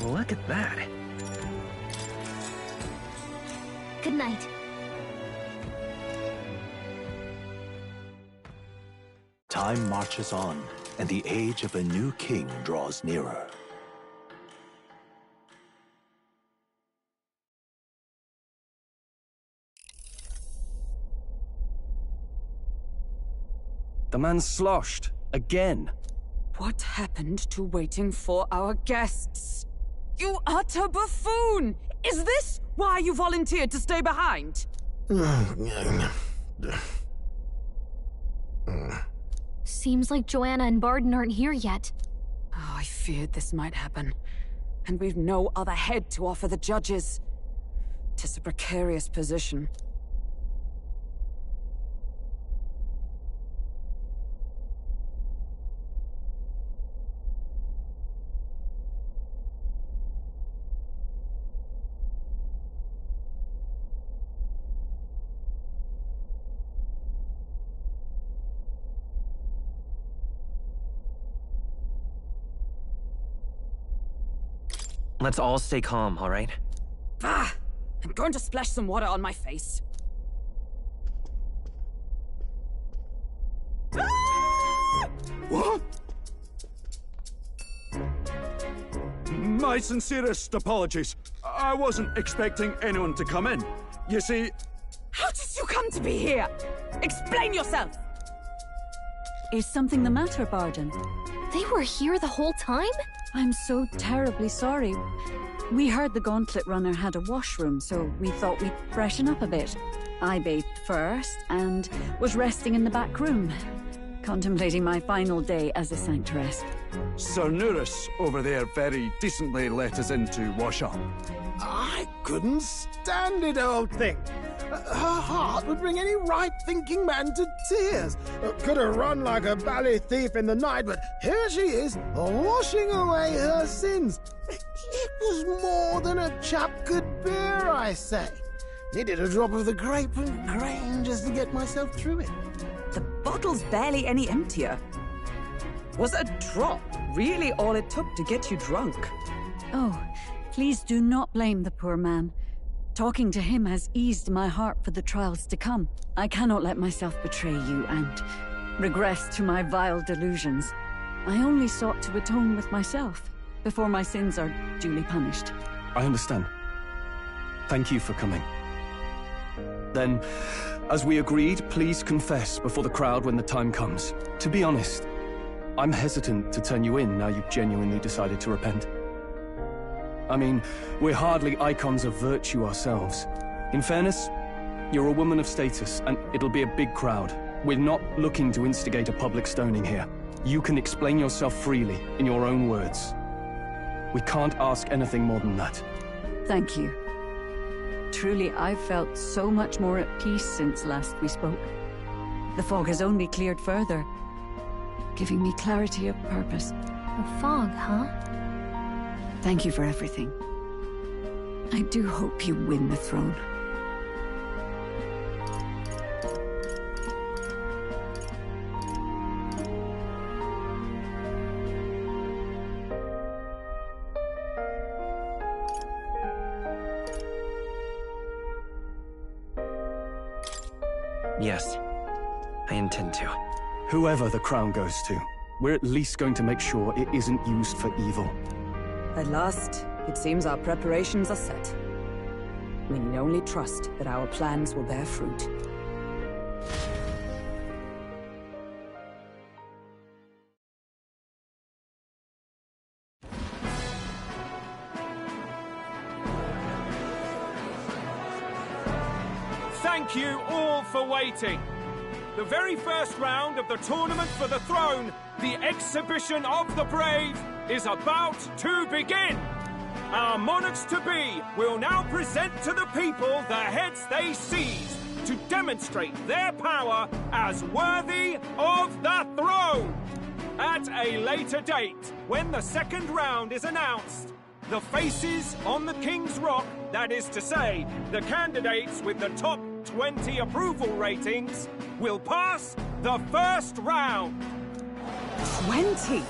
Look at that. Good night. Time marches on, and the age of a new king draws nearer. The man's sloshed. Again. What happened to waiting for our guests? You utter buffoon! Is this why you volunteered to stay behind? Seems like Joanna and Barden aren't here yet. Oh, I feared this might happen. And we've no other head to offer the judges. 'Tis a precarious position. Let's all stay calm, all right? Ah! I'm going to splash some water on my face. What? My sincerest apologies. I wasn't expecting anyone to come in. You see... How did you come to be here? Explain yourself! Is something the matter, Barden? They were here the whole time? I'm so terribly sorry. We heard the Gauntlet Runner had a washroom, so we thought we'd freshen up a bit. I bathed first and was resting in the back room, contemplating my final day as a sanctuaress. Sir Nuris over there very decently let us in to wash up. I couldn't stand it, old thing. Her heart would bring any right-thinking man to tears. Could have run like a bally thief in the night, but here she is, washing away her sins. It was more than a chap could bear, I say. Needed a drop of the grape and grain just to get myself through it. The bottle's barely any emptier. Was a drop really all it took to get you drunk? Oh, please do not blame the poor man. Talking to him has eased my heart for the trials to come. I cannot let myself betray you and regress to my vile delusions. I only sought to atone with myself before my sins are duly punished. I understand. Thank you for coming. Then, as we agreed, please confess before the crowd when the time comes. To be honest, I'm hesitant to turn you in now you've genuinely decided to repent. I mean, we're hardly icons of virtue ourselves. In fairness, you're a woman of status, and it'll be a big crowd. We're not looking to instigate a public stoning here. You can explain yourself freely, in your own words. We can't ask anything more than that. Thank you. Truly, I've felt so much more at peace since last we spoke. The fog has only cleared further, giving me clarity of purpose. The fog, huh? Thank you for everything. I do hope you win the throne. Yes, I intend to. Whoever the crown goes to, we're at least going to make sure it isn't used for evil. At last, it seems our preparations are set. We need only trust that our plans will bear fruit. Thank you all for waiting. The very first round of the tournament for the throne, the exhibition of the brave, is about to begin. Our monarchs-to-be will now present to the people the heads they seized to demonstrate their power as worthy of the throne. At a later date, when the second round is announced, the faces on the King's Rock, that is to say, the candidates with the top 20 approval ratings, will pass the first round. 20?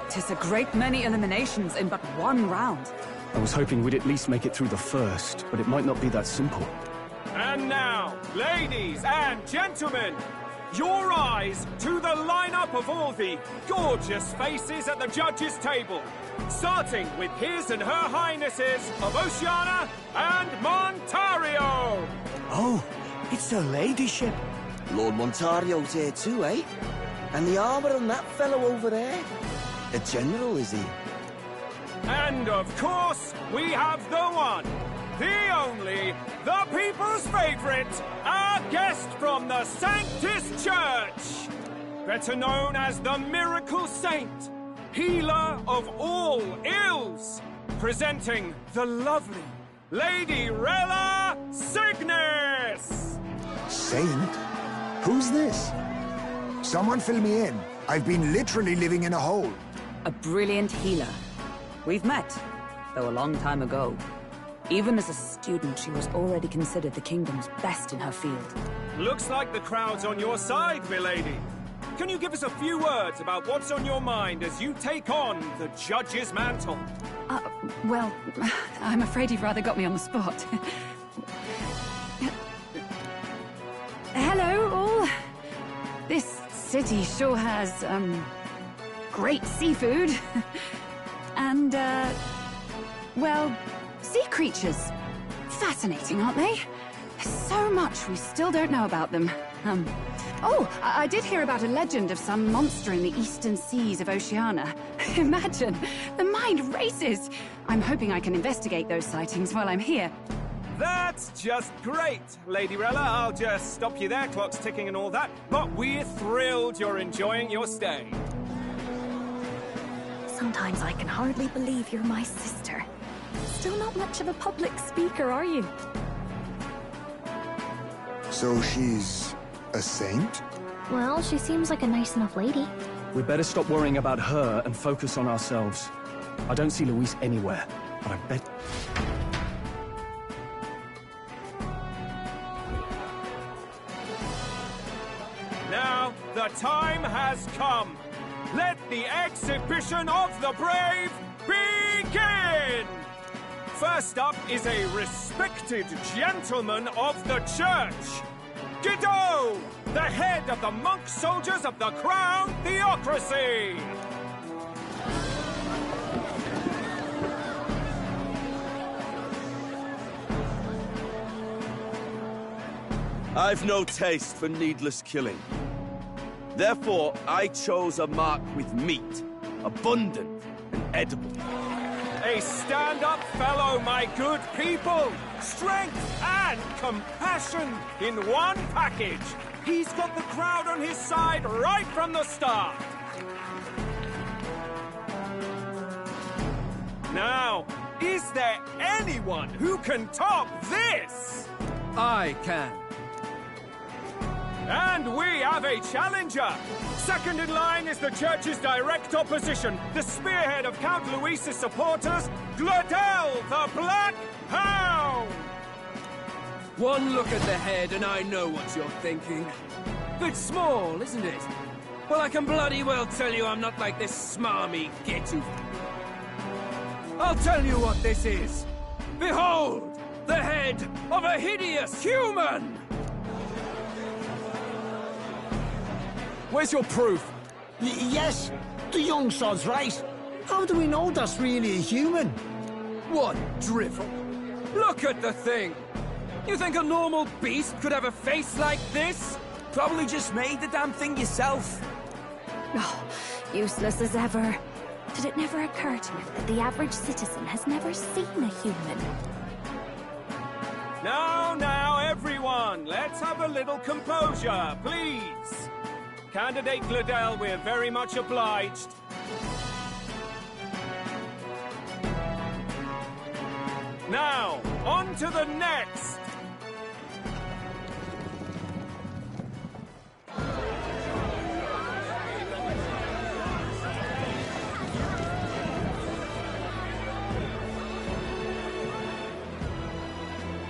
'Tis a great many eliminations in but one round. I was hoping we'd at least make it through the first, but it might not be that simple. And now, ladies and gentlemen, your eyes to the lineup of all the gorgeous faces at the judges' table, starting with His and Her Highnesses of Oceania and Montario. Oh, it's her ladyship. Lord Montario's here too, eh? And the armor on that fellow over there? A general, is he? And of course, we have the one, the only, the people's favorite, our guest from the Sanctus Church, better known as the Miracle Saint, healer of all ills, presenting the lovely Lady Rella Cygnus! Saint? Who's this? Someone fill me in. I've been literally living in a hole. A brilliant healer. We've met, though a long time ago. Even as a student, she was already considered the kingdom's best in her field. Looks like the crowd's on your side, milady. Can you give us a few words about what's on your mind as you take on the judge's mantle? Well, I'm afraid you've rather got me on the spot. Hello, all. This city sure has, great seafood. And, well, sea creatures. Fascinating, aren't they? There's so much we still don't know about them. I did hear about a legend of some monster in the eastern seas of Oceania. Imagine, the mind races. I'm hoping I can investigate those sightings while I'm here. That's just great, Lady Rella. I'll just stop you there, clock's ticking and all that. But we're thrilled you're enjoying your stay. Sometimes I can hardly believe you're my sister. Still not much of a public speaker, are you? So she's a saint? Well, she seems like a nice enough lady. We'd better stop worrying about her and focus on ourselves. I don't see Luis anywhere, but I bet... Now, the time has come. Let the exhibition of the brave begin! First up is a respected gentleman of the church. Guido, the head of the monk soldiers of the Crown Theocracy. I've no taste for needless killing. Therefore, I chose a mark with meat, abundant and edible. A stand-up fellow, my good people. Strength and compassion in one package. He's got the crowd on his side right from the start. Now, is there anyone who can top this? I can. And we have a challenger! Second in line is the church's direct opposition, the spearhead of Count Luis's supporters, Gladel the Black Hound! One look at the head and I know what you're thinking. Bit small, isn't it? Well, I can bloody well tell you I'm not like this smarmy git-who. I'll tell you what this is. Behold, the head of a hideous human! Where's your proof? Yes, the young sod's right. How do we know that's really a human? What drivel? Look at the thing! You think a normal beast could have a face like this? Probably just made the damn thing yourself. Oh, useless as ever. Did it never occur to you that the average citizen has never seen a human? Now, everyone, let's have a little composure, please. Candidate Gladel, we're very much obliged. Now, on to the next!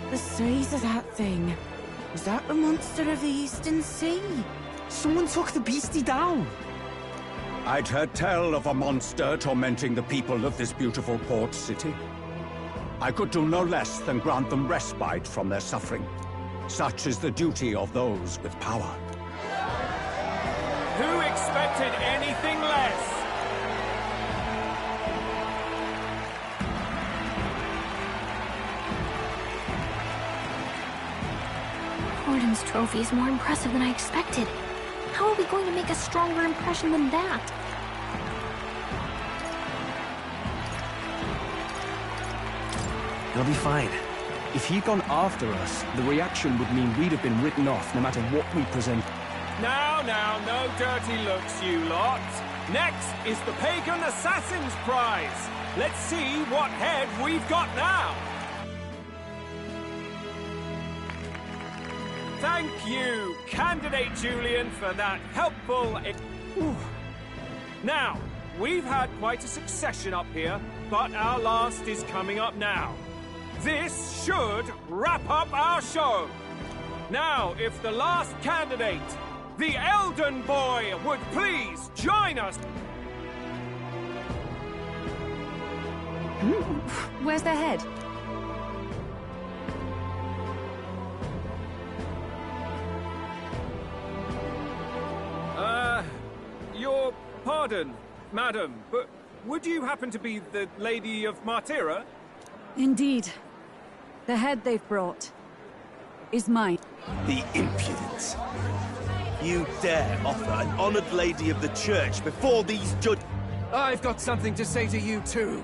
The size of that thing. Is that the monster of the Eastern Sea? Someone took the beastie down. I'd heard tell of a monster tormenting the people of this beautiful port city. I could do no less than grant them respite from their suffering. Such is the duty of those with power. Who expected anything less? Gordon's trophy is more impressive than I expected. How are we going to make a stronger impression than that? It'll be fine. If he'd gone after us, the reaction would mean we'd have been written off no matter what we present. Now, no dirty looks, you lot. Next is the Pagan Assassin's Prize. Let's see what head we've got now. Thank you, Candidate Julian, for that helpful... Now, we've had quite a succession up here, but our last is coming up now. This should wrap up our show. Now, if the last candidate, the Elden Boy, would please join us. Where's their head? Your pardon, madam, but would you happen to be the Lady of Martira? Indeed. The head they've brought is mine. The impudence. You dare offer an honored lady of the church before these judges? I've got something to say to you too.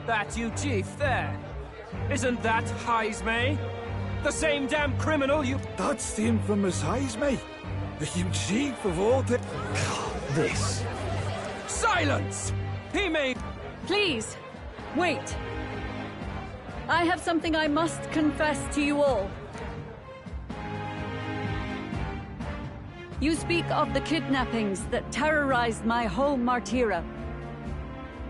That you chief there. Isn't that Heismay? The same damn criminal you... That's the infamous Heismay. The chief of all the... This. Silence! He may... Please, wait. I have something I must confess to you all. You speak of the kidnappings that terrorized my home, Martira.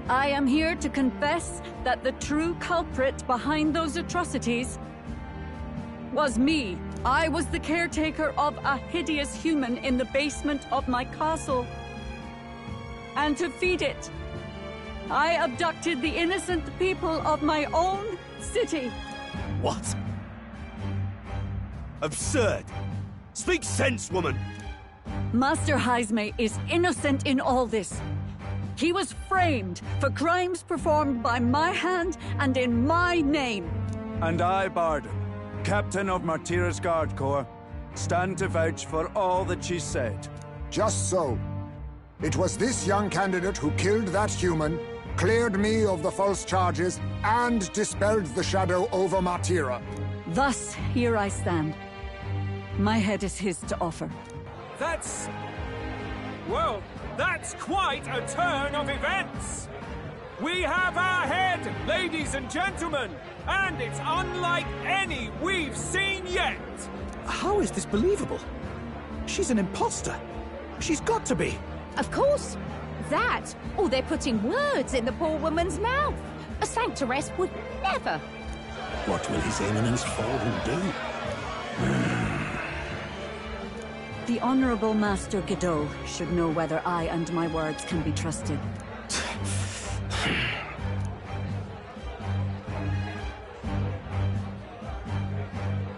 I am here to confess that the true culprit behind those atrocities was me. I was the caretaker of a hideous human in the basement of my castle. And to feed it, I abducted the innocent people of my own city. What? Absurd! Speak sense, woman! Master Heismay is innocent in all this. He was framed for crimes performed by my hand and in my name. And I, Barden, Captain of Martira's Guard Corps, stand to vouch for all that she said. Just so. It was this young candidate who killed that human, cleared me of the false charges, and dispelled the shadow over Martira. Thus, here I stand. My head is his to offer. That's... well, that's quite a turn of events! We have our head, ladies and gentlemen, and it's unlike any we've seen yet! How is this believable? She's an imposter. She's got to be. Of course. That, or they're putting words in the poor woman's mouth. A sanctoress would never. What will His Eminence Fallen do? The Honorable Master Godot should know whether I and my words can be trusted.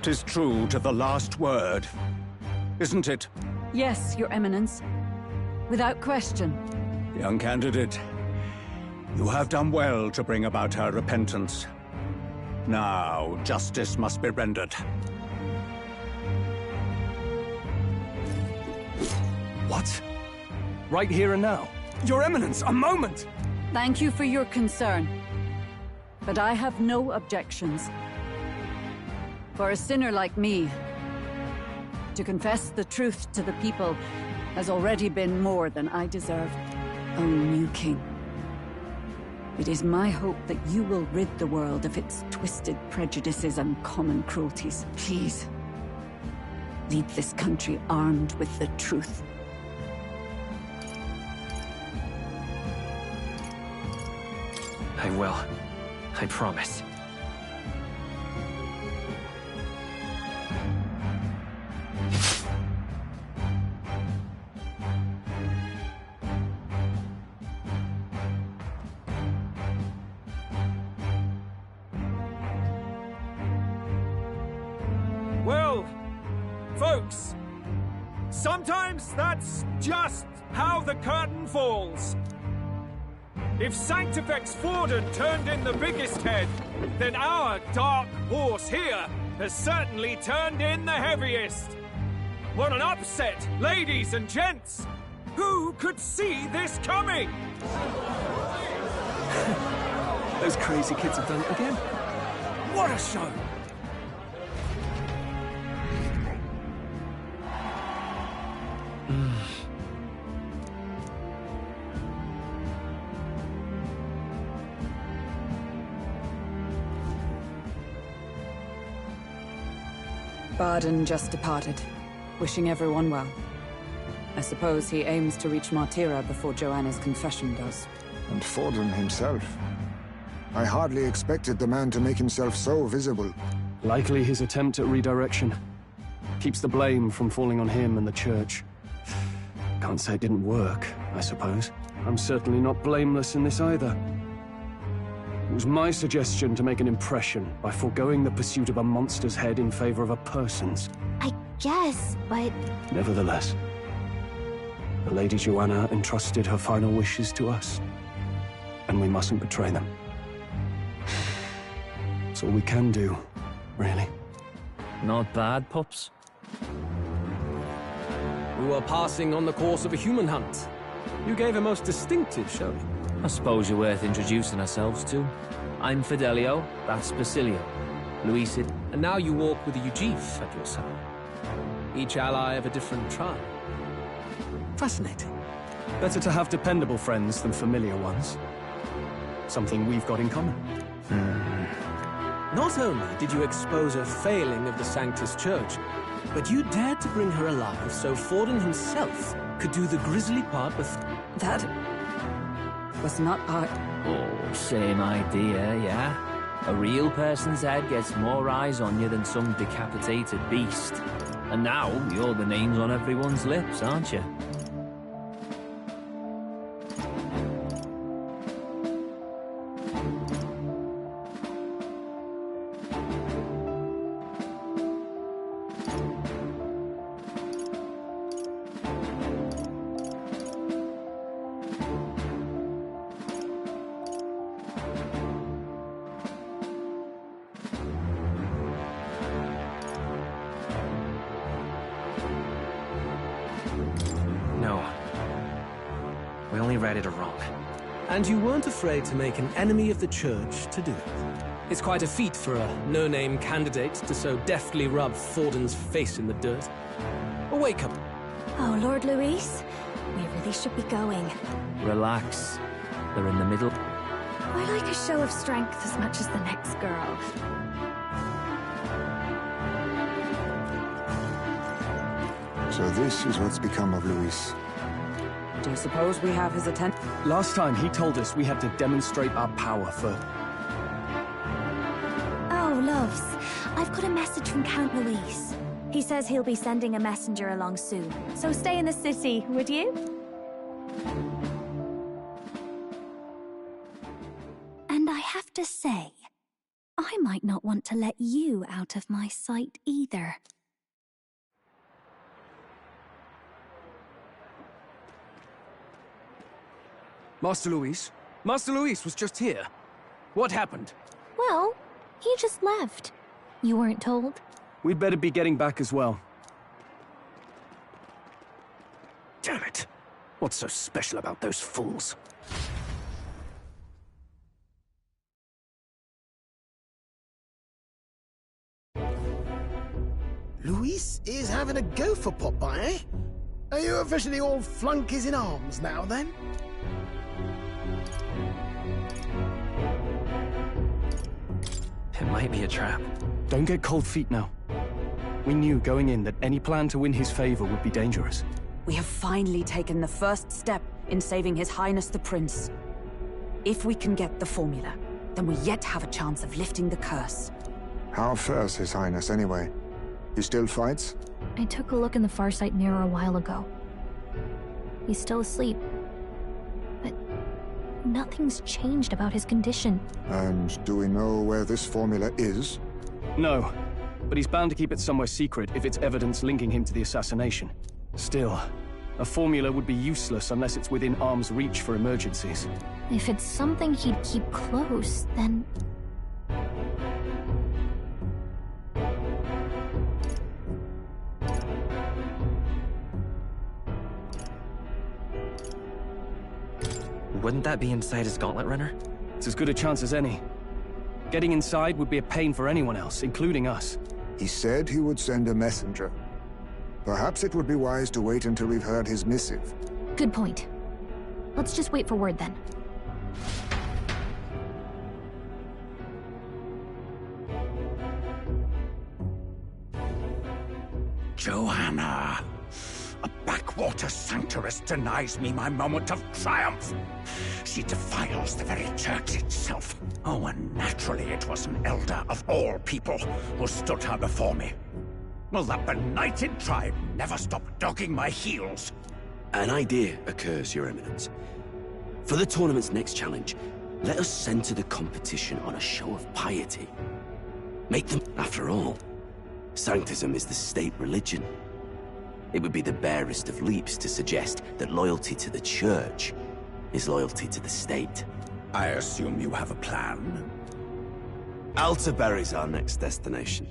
'Tis true to the last word, isn't it? Yes, Your Eminence. Without question. Young candidate, you have done well to bring about her repentance. Now, justice must be rendered. What? Right here and now? Your Eminence, a moment! Thank you for your concern. But I have no objections. For a sinner like me, to confess the truth to the people has already been more than I deserve. O new king, it is my hope that you will rid the world of its twisted prejudices and common cruelties. Please, lead this country armed with the truth. I will. I promise. Folks, sometimes that's just how the curtain falls. If Sanctifex Forden turned in the biggest head, then our dark horse here has certainly turned in the heaviest. What an upset, ladies and gents! Who could see this coming? Those crazy kids have done it again. What a show! Barden just departed, wishing everyone well. I suppose he aims to reach Martira before Joanna's confession does. And Forden himself. I hardly expected the man to make himself so visible. Likely his attempt at redirection. Keeps the blame from falling on him and the church. Can't say it didn't work, I suppose. I'm certainly not blameless in this either. It was my suggestion to make an impression by foregoing the pursuit of a monster's head in favor of a person's. I guess, but... Nevertheless, the Lady Joanna entrusted her final wishes to us, and we mustn't betray them. That's all we can do, really. Not bad, pups. We were passing on the course of a human hunt. You gave a most distinctive showing. I suppose you're worth introducing ourselves to. I'm Fidelio, that's Basilio. Luis it. And now you walk with a Ujif at your side. Each ally of a different tribe. Fascinating. Better to have dependable friends than familiar ones. Something we've got in common. Not only did you expose a failing of the Sanctus Church, but you dared to bring her alive so Forden himself could do the grisly part with... That... was not part... Oh, same idea, yeah? A real person's head gets more eyes on you than some decapitated beast. And now, you're the names on everyone's lips, aren't you? No. We only read it wrong. And you weren't afraid to make an enemy of the Church to do it. It's quite a feat for a no-name candidate to so deftly rub Forden's face in the dirt. Wake up. Oh, Lord Luis, we really should be going. Relax. They're in the middle. I like a show of strength as much as the next girl. So this is what's become of Luis. Do you suppose we have his attention? Last time he told us we had to demonstrate our power for... Oh, loves. I've got a message from Count Luis. He says he'll be sending a messenger along soon. So stay in the city, would you? And I have to say, I might not want to let you out of my sight either. Master Luis? Master Luis was just here. What happened? Well, he just left. You weren't told? We'd better be getting back as well. Damn it. What's so special about those fools? Luis is having a go for Popeye, eh? Are you officially all flunkies in arms now, then? It might be a trap. Don't get cold feet now. We knew going in that any plan to win his favor would be dangerous. We have finally taken the first step in saving His Highness the Prince. If we can get the formula, then we yet have a chance of lifting the curse. How fares His Highness, anyway? He still fights? I took a look in the Farsight mirror a while ago. He's still asleep. But nothing's changed about his condition. And do we know where this formula is? No, but he's bound to keep it somewhere secret if it's evidence linking him to the assassination. Still, a formula would be useless unless it's within arm's reach for emergencies. If it's something he'd keep close, then... Wouldn't that be inside his gauntlet runner? It's as good a chance as any. Getting inside would be a pain for anyone else, including us. He said he would send a messenger. Perhaps it would be wise to wait until we've heard his missive. Good point. Let's just wait for word then. Joanna! A backwater sanctuarist denies me my moment of triumph. She defiles the very church itself. Oh, and naturally it was an elder of all people who stood her before me. Will that benighted tribe never stop dogging my heels? An idea occurs, Your Eminence. For the tournament's next challenge, let us center the competition on a show of piety. Make them, after all, Sanctism is the state religion. It would be the barest of leaps to suggest that loyalty to the Church is loyalty to the state. I assume you have a plan? Altaberry's our next destination.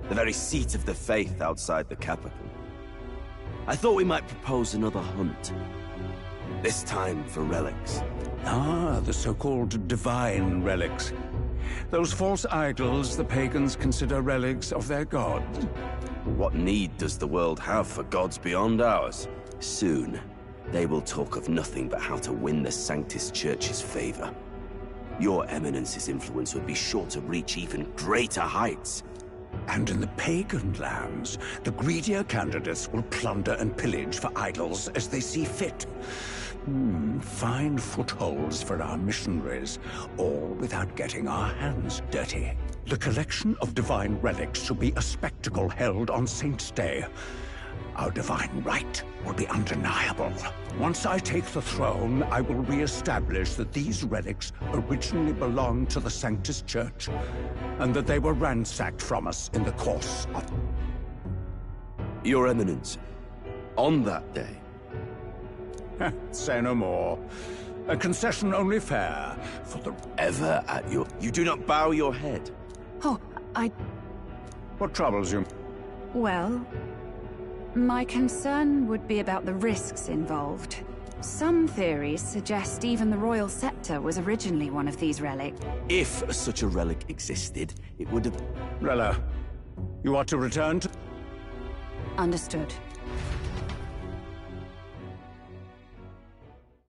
The very seat of the faith outside the capital. I thought we might propose another hunt. This time for relics. Ah, the so-called divine relics. Those false idols the pagans consider relics of their gods. What need does the world have for gods beyond ours? Soon, they will talk of nothing but how to win the Sanctus Church's favor. Your Eminence's influence would be sure to reach even greater heights. And in the pagan lands, the greedier candidates will plunder and pillage for idols as they see fit. Fine footholds for our missionaries, all without getting our hands dirty. The collection of divine relics should be a spectacle held on Saint's Day. Our divine right will be undeniable. Once I take the throne, I will re-establish that these relics originally belonged to the Sanctus Church, and that they were ransacked from us in the course of... Your Eminence, on that day... Say no more. A concession only fair for the... Ever at your... You do not bow your head. Oh, What troubles you? Well, my concern would be about the risks involved. Some theories suggest even the royal scepter was originally one of these relics. If such a relic existed, it would have... Rella, you are to return to... Understood.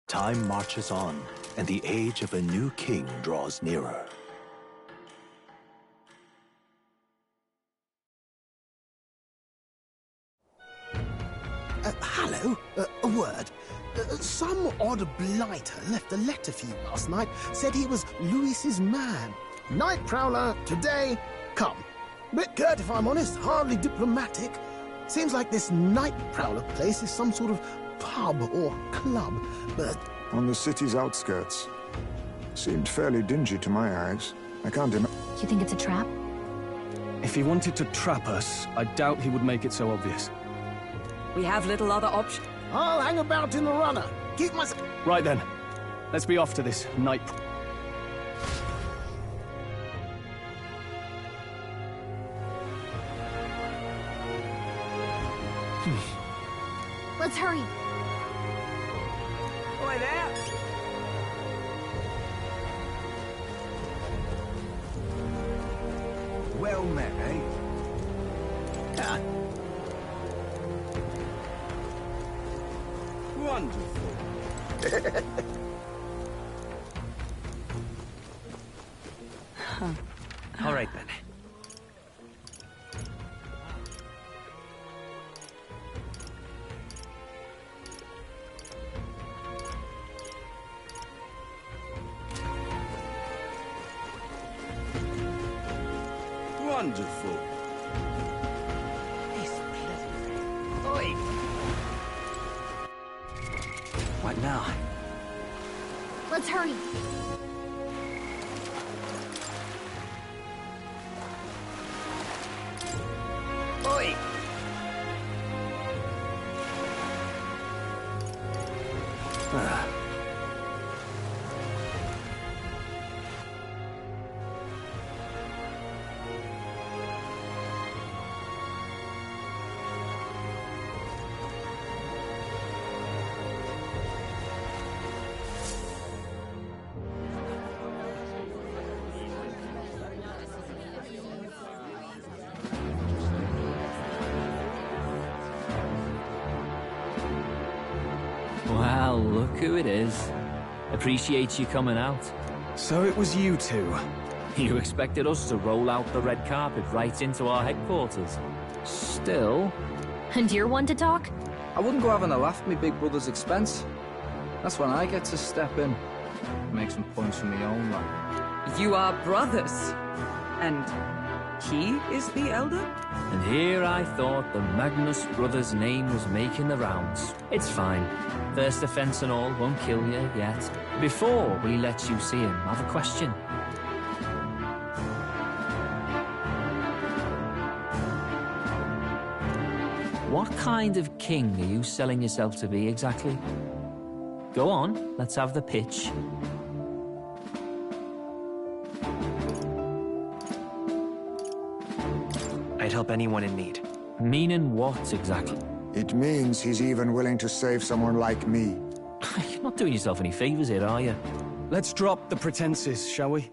Time marches on, and the age of a new king draws nearer. Hello? A word. Some odd blighter left a letter for you last night. Said he was Louis's man. Night Prowler, today, come. Bit curt if I'm honest, hardly diplomatic. Seems like this Night Prowler place is some sort of pub or club, but... On the city's outskirts. Seemed fairly dingy to my eyes. I can't imagine... You think it's a trap? If he wanted to trap us, I doubt he would make it so obvious. We have little other option. I'll hang about in the runner. Keep my... Right then. Let's be off to this night... Let's hurry. Oi there! Well met, eh? Wonderful. All right then. Wonderful. Oi! What now? Let's hurry. Well, look who it is. Appreciate you coming out. So it was you two? You expected us to roll out the red carpet right into our headquarters? Still... And you're one to talk? I wouldn't go having a laugh at me big brother's expense. That's when I get to step in. Make some points for my own, like. You are brothers. And he is the elder? And here I thought the Magnus brothers' name was making the rounds. It's fine. First offense and all won't kill you yet. Before we let you see him, I have a question. What kind of king are you selling yourself to be exactly? Go on, let's have the pitch. I'd help anyone in need. Meaning what, exactly? It means he's even willing to save someone like me. You're not doing yourself any favors here, are you? Let's drop the pretenses, shall we?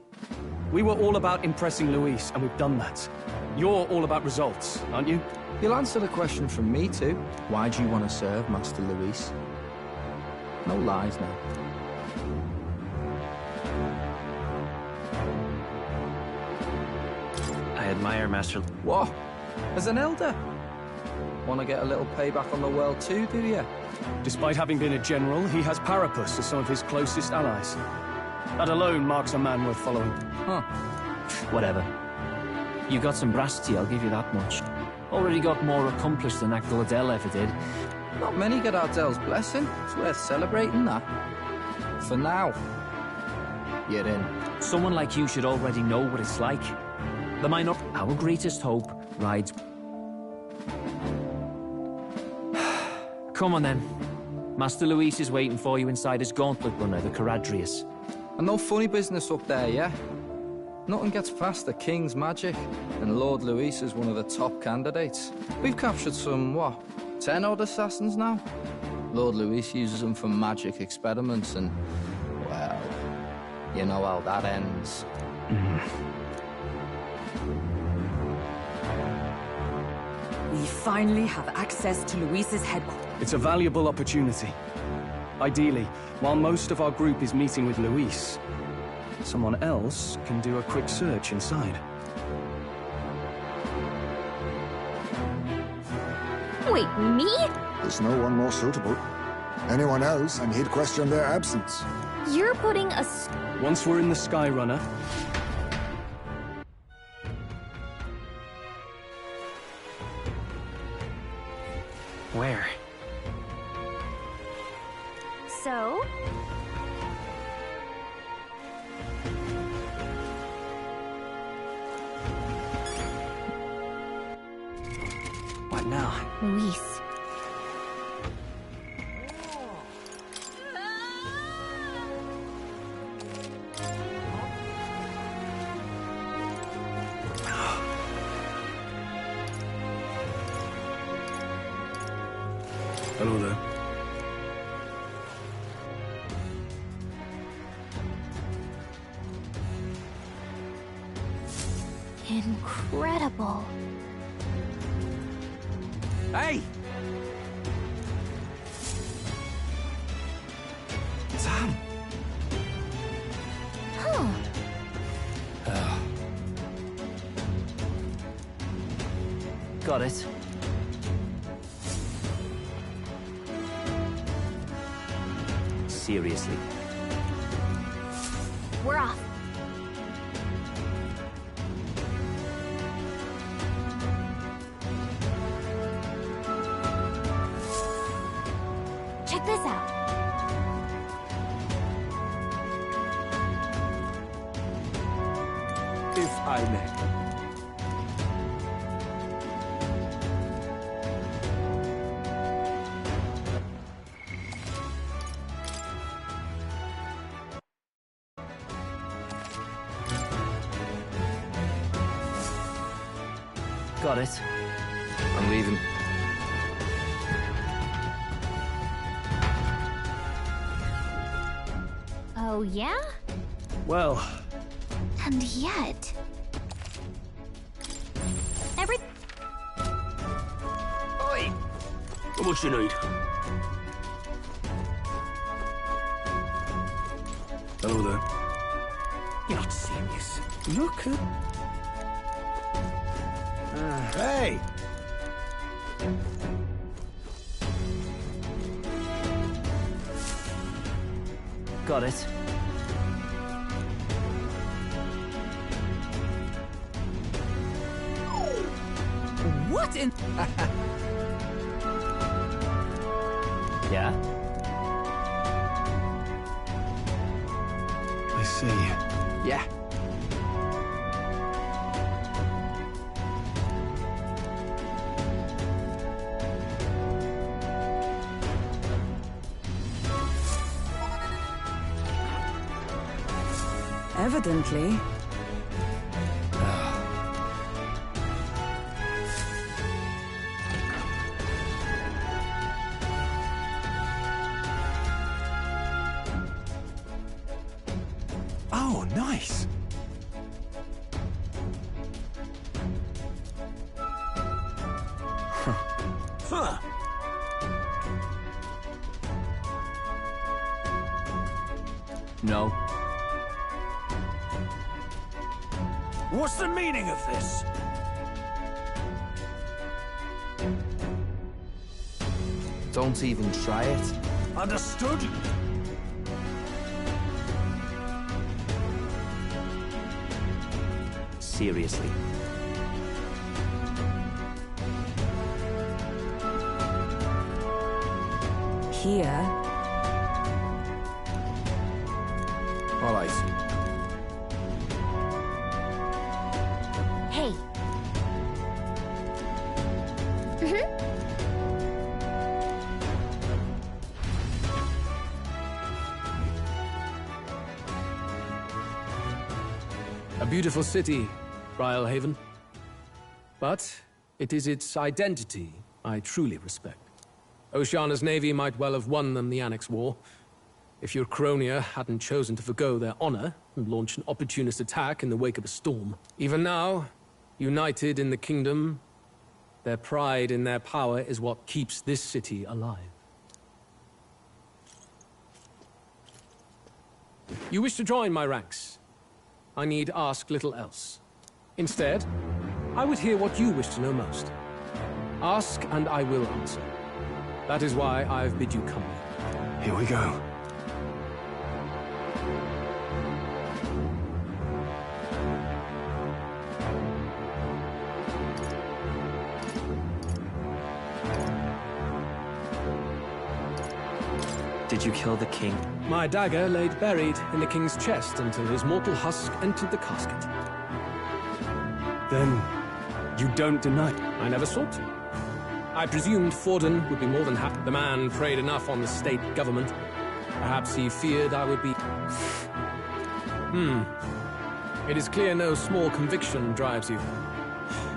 We were all about impressing Luis, and we've done that. You're all about results, aren't you? You'll answer the question from me too. Why do you want to serve Master Luis? No lies now. I admire Master... What? As an elder? Want to get a little payback on the world too, do you? Despite having been a general, he has Parapus as some of his closest allies. That alone marks a man worth following. Huh. Whatever. You got some brass tea, I'll give you that much. Already got more accomplished than Adel ever did. Not many get Adel's blessing. It's worth celebrating that. For now, you're in. Someone like you should already know what it's like. The minor... Our greatest hope rides... Come on then. Master Luis is waiting for you inside his gauntlet runner, the Caradrius. And no funny business up there, yeah? Nothing gets past the King's magic, and Lord Luis is one of the top candidates. We've captured some, what, 10 odd assassins now? Lord Luis uses them for magic experiments, and, well, you know how that ends. We finally have access to Luis's headquarters. It's a valuable opportunity. Ideally, while most of our group is meeting with Luis, someone else can do a quick search inside. Wait, me? There's no one more suitable. Anyone else, and he'd question their absence. You're putting a... Once we're in the Skyrunner... Where? So? What now? Luis. Hello there. Incredible. Hey! Sam! Huh. Got it. Seriously. We're off. Check this out. If I may. Got it. I'm leaving. Oh, yeah? Well... And yet... Every... Oi! How much you need? Hello there. You're not serious. Look at... Hey! Got it. What in... Yeah? I see. Yeah. Evidently. Oh, nice. Huh. No. What's the meaning of this? Don't even try it. Understood? Seriously. Here. All right. Hey. A beautiful city, Brialhaven. But it is its identity I truly respect. Oceana's navy might well have won them the Annex War, if your Cronia hadn't chosen to forgo their honor and launch an opportunist attack in the wake of a storm. Even now, united in the kingdom, their pride in their power is what keeps this city alive. You wish to join my ranks. I need ask little else. Instead, I would hear what you wish to know most. Ask and I will answer. That is why I've bid you come. Here we go. Did you kill the king? My dagger laid buried in the king's chest until his mortal husk entered the casket. Then, you don't deny? I never sought to. I presumed Forden would be more than happy. The man preyed enough on the state government. Perhaps he feared I would be... It is clear no small conviction drives you.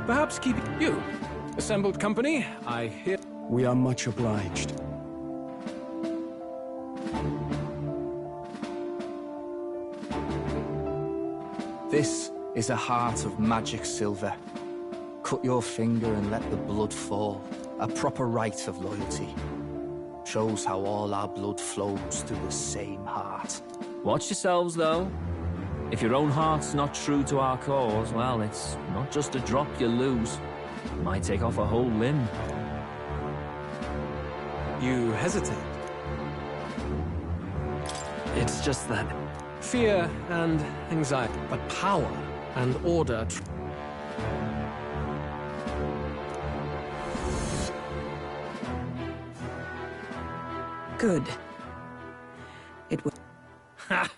Perhaps keep you. Assembled company, I hear... We are much obliged. This is a heart of magic silver. Cut your finger and let the blood fall. A proper rite of loyalty. Shows how all our blood flows through the same heart. Watch yourselves, though. If your own heart's not true to our cause, well, it's not just a drop you lose. It might take off a whole limb. You hesitate. It's just that... Fear and anxiety, but power and order... Good. It was... Ha!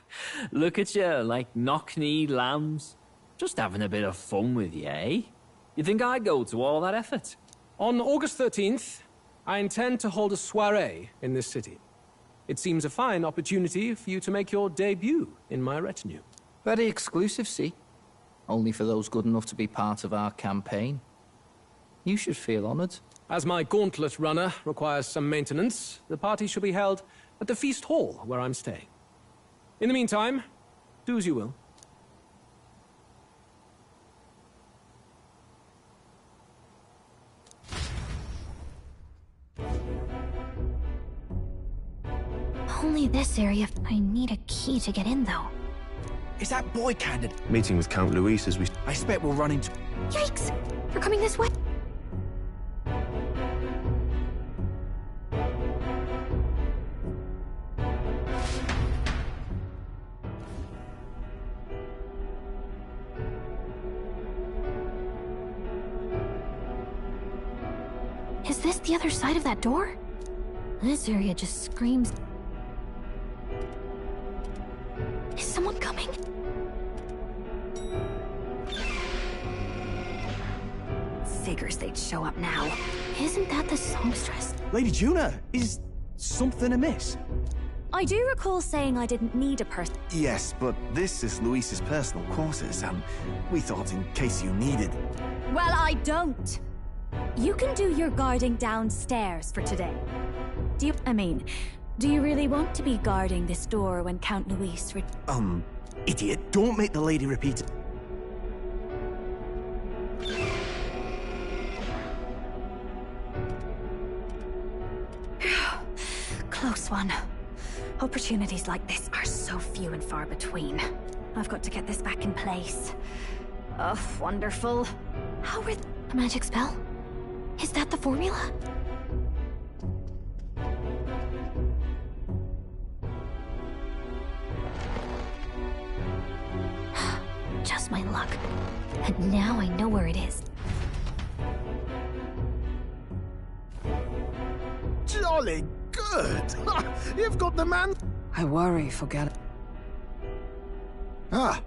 Look at you, like knock-kneed lambs. Just having a bit of fun with you, eh? You think I'd go to all that effort? On August 13th, I intend to hold a soiree in this city. It seems a fine opportunity for you to make your debut in my retinue. Very exclusive, see? Only for those good enough to be part of our campaign. You should feel honored. As my gauntlet runner requires some maintenance, the party shall be held at the feast hall where I'm staying. In the meantime, do as you will. Only this area. I need a key to get in, though. Is that boy candidate? Meeting with Count Luis as we... I expect we'll run into... Yikes! They're coming this way! Is this the other side of that door? This area just screams... Is someone coming? Figures they'd show up now. Isn't that the songstress? Lady Juna, is something amiss? I do recall saying I didn't need a person. Yes, but this is Luis's personal quarters, and we thought in case you needed... Well, I don't. You can do your guarding downstairs for today. Do you really want to be guarding this door when Count Luis... Idiot, don't make the lady repeat it. Close one. Opportunities like this are so few and far between. I've got to get this back in place. Oh, wonderful. How are... A magic spell? Is that the formula? Just my luck. And now I know where it is. Jolly good! You've got the man... I worry for Gal... Ah.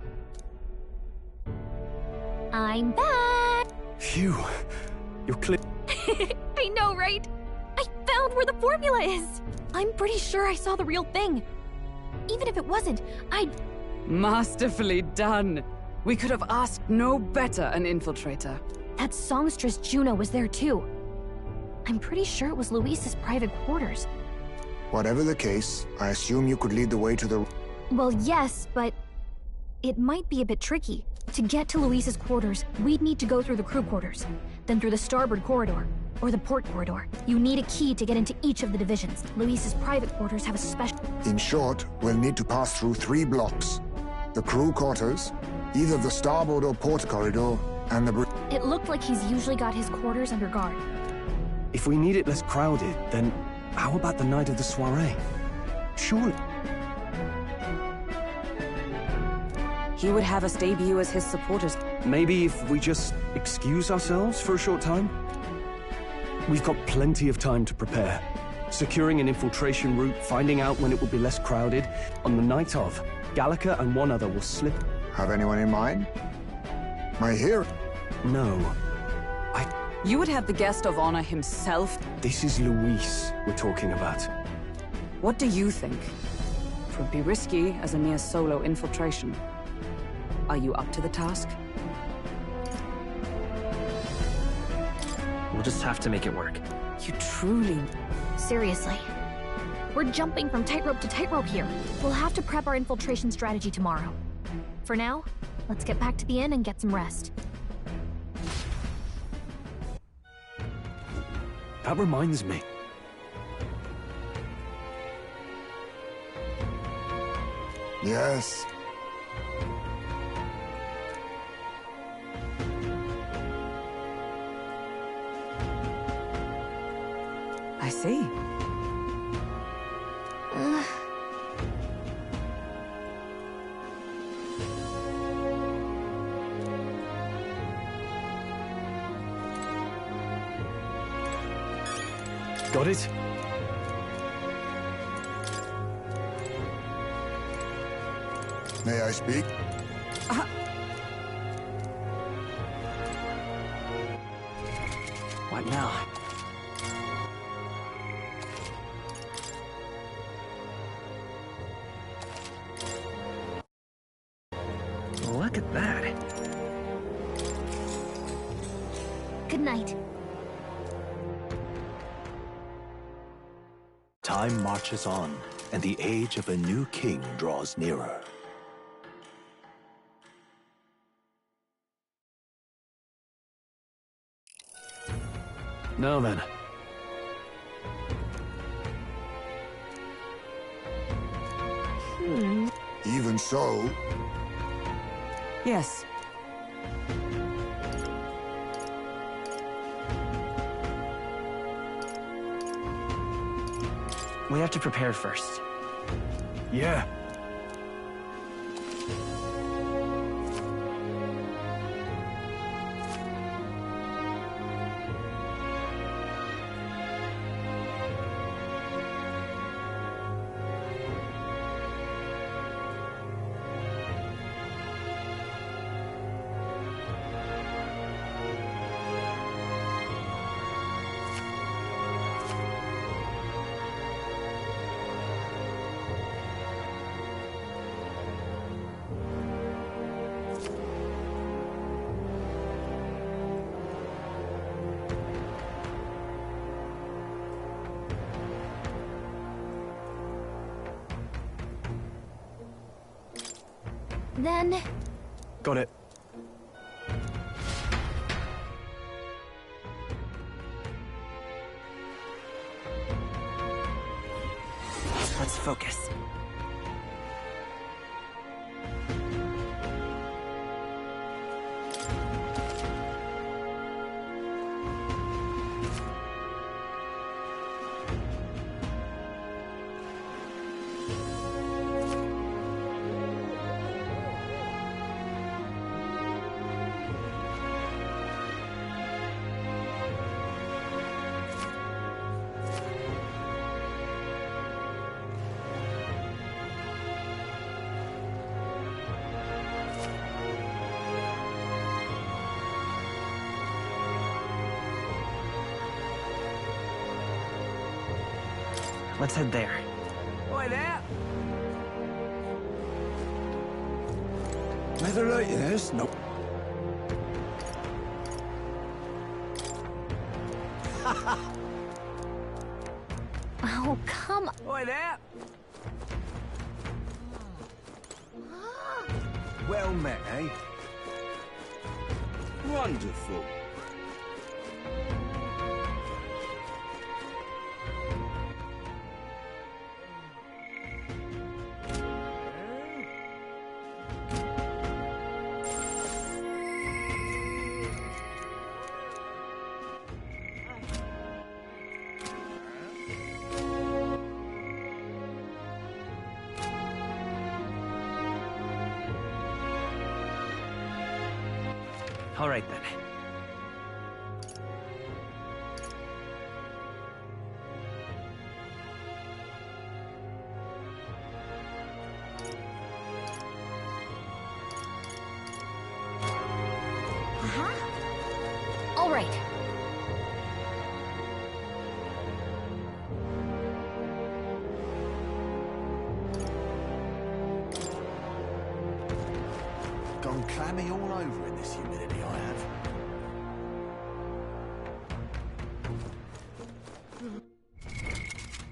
I'm back! Phew. You're clear. I know, right? I found where the formula is! I'm pretty sure I saw the real thing. Even if it wasn't, Masterfully done. We could have asked no better an infiltrator. That songstress Juno was there too. I'm pretty sure it was Luis's private quarters. Whatever the case, I assume you could lead the way to the... Well, yes, but it might be a bit tricky. To get to Luis's quarters, we'd need to go through the crew quarters, then through the starboard corridor, or the port corridor. You need a key to get into each of the divisions. Luis's private quarters have a special... In short, we'll need to pass through 3 blocks. The crew quarters, either the starboard or port corridor, and the... It looked like he's usually got his quarters under guard. If we need it less crowded, then how about the night of the soiree? Surely... He would have us debut as his supporters. Maybe if we just excuse ourselves for a short time? We've got plenty of time to prepare. Securing an infiltration route, finding out when it will be less crowded. On the night of, Gallica and one other will slip... Have anyone in mind? My hero? No. You would have the guest of honor himself? This is Luis we're talking about. What do you think? It would be risky as a mere solo infiltration. Are you up to the task? We'll just have to make it work. You truly... Seriously. We're jumping from tightrope to tightrope here. We'll have to prep our infiltration strategy tomorrow. For now, let's get back to the inn and get some rest. That reminds me. Yes. I see. Got it? May I speak? What now? Look at that. Good night. Time marches on, and the age of a new king draws nearer. Now then. Even so... Yes. We have to prepare first. Yeah. Then... Got it. Let's focus. Let's head there. Oi there! Whether it is, no. Oh, come on. Oi there! Well met, eh? Wonderful. All right, then. All right. Gone clammy all over in this humidity, I have.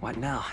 What now?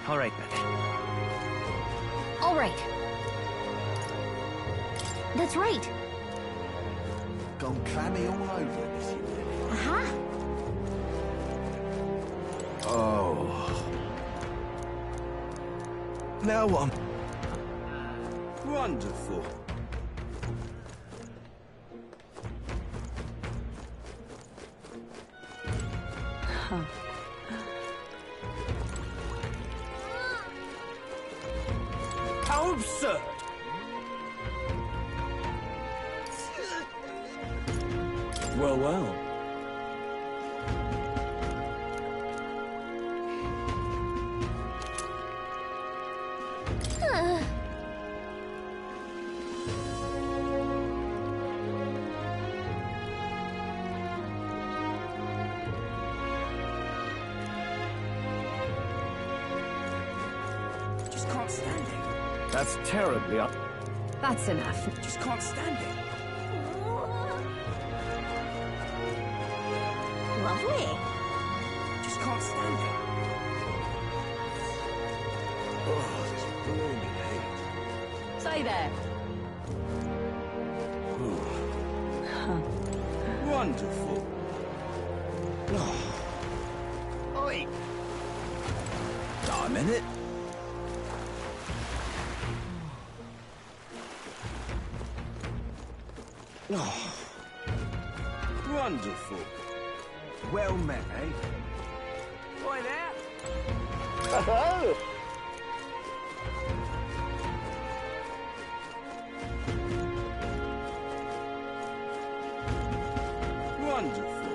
All right, then. All right. That's right. Gone clammy all over this, you really. Uh-huh. Oh. Now what? Wonderful. How absurd! Well, well. Just can't stand it. That's terribly up. That's enough. Just can't stand it. Lovely. Just can't stand it. Oh, this blooming hate. Say there. Wonderful. Oi! Time in it. Oh. Wonderful. Well met, eh? Oi there. Wonderful.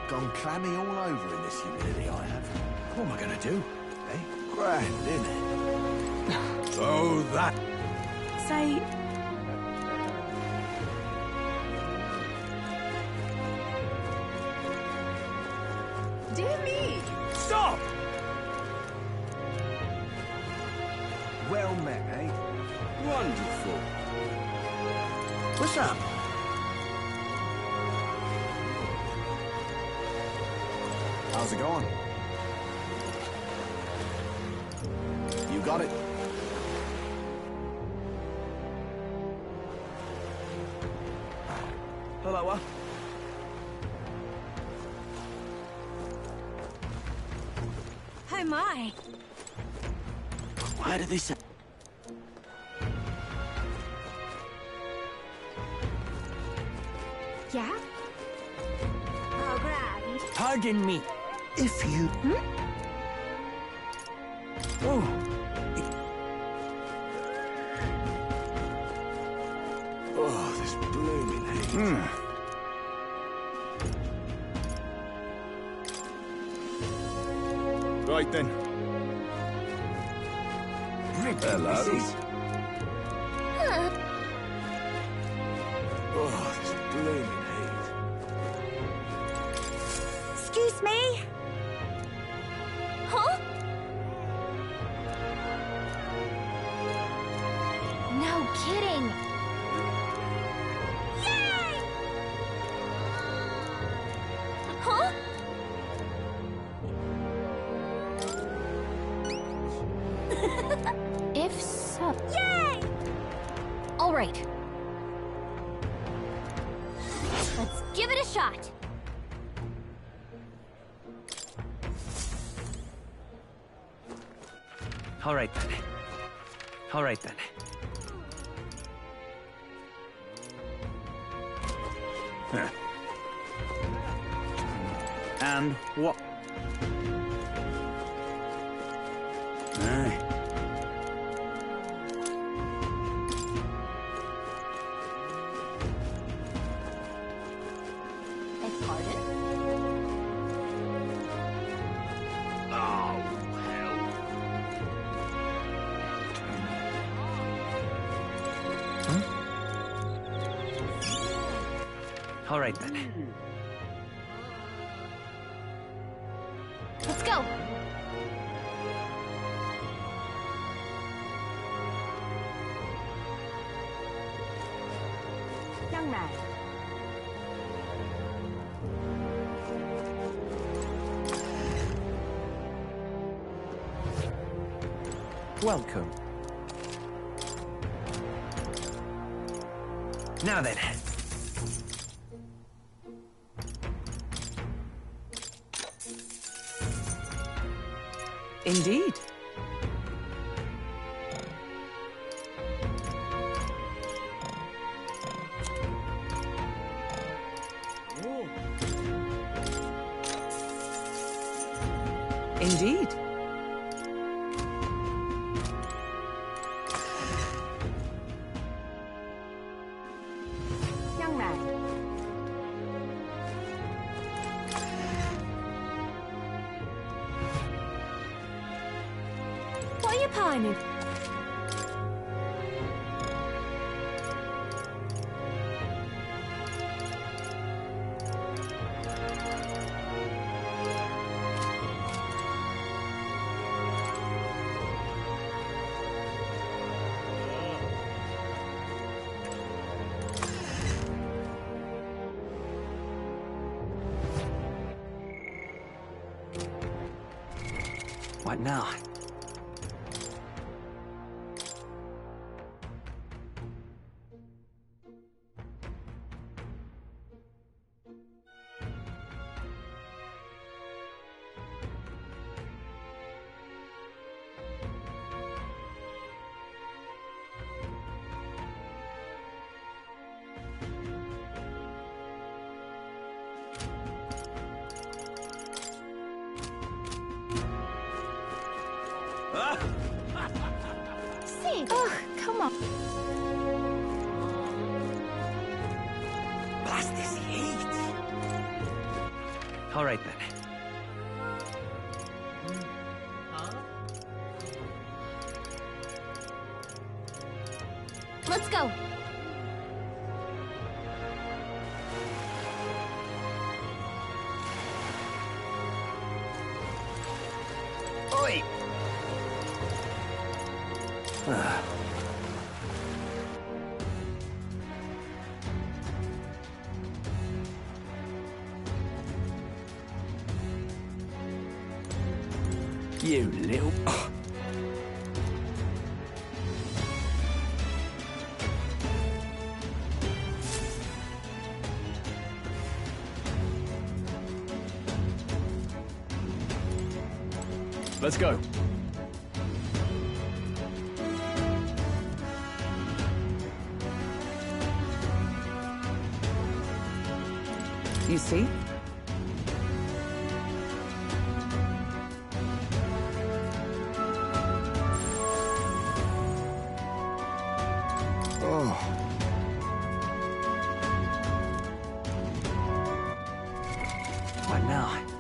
Gone clammy all over in this humidity, I have. What am I gonna do? Eh? Grand, innit? So that... Say, Dear me. Stop! Well met, eh? Wonderful. What's up? How's it going? You got it. Hello, Oh my. Why do they say... Yeah? Oh, grand. Pardon me. If you... Oh. Oh, this blooming hate. Right then. Hello. Oh, this blooming hate. Excuse me? Huh? No kidding. Yay! Huh? If so... Yay! All right. Let's give it a shot. All right, then. All right, then. And what? Aye. Beg pardon? Oh, hell. All right, then. Let's go. young man. Welcome. Now then. Indeed. Indeed. Young man. What are you pining? What now? Sid! Ugh, come on. Blast this heat! All right then. Let's go. Oi! You little... Let's go. You see? Oh. What now?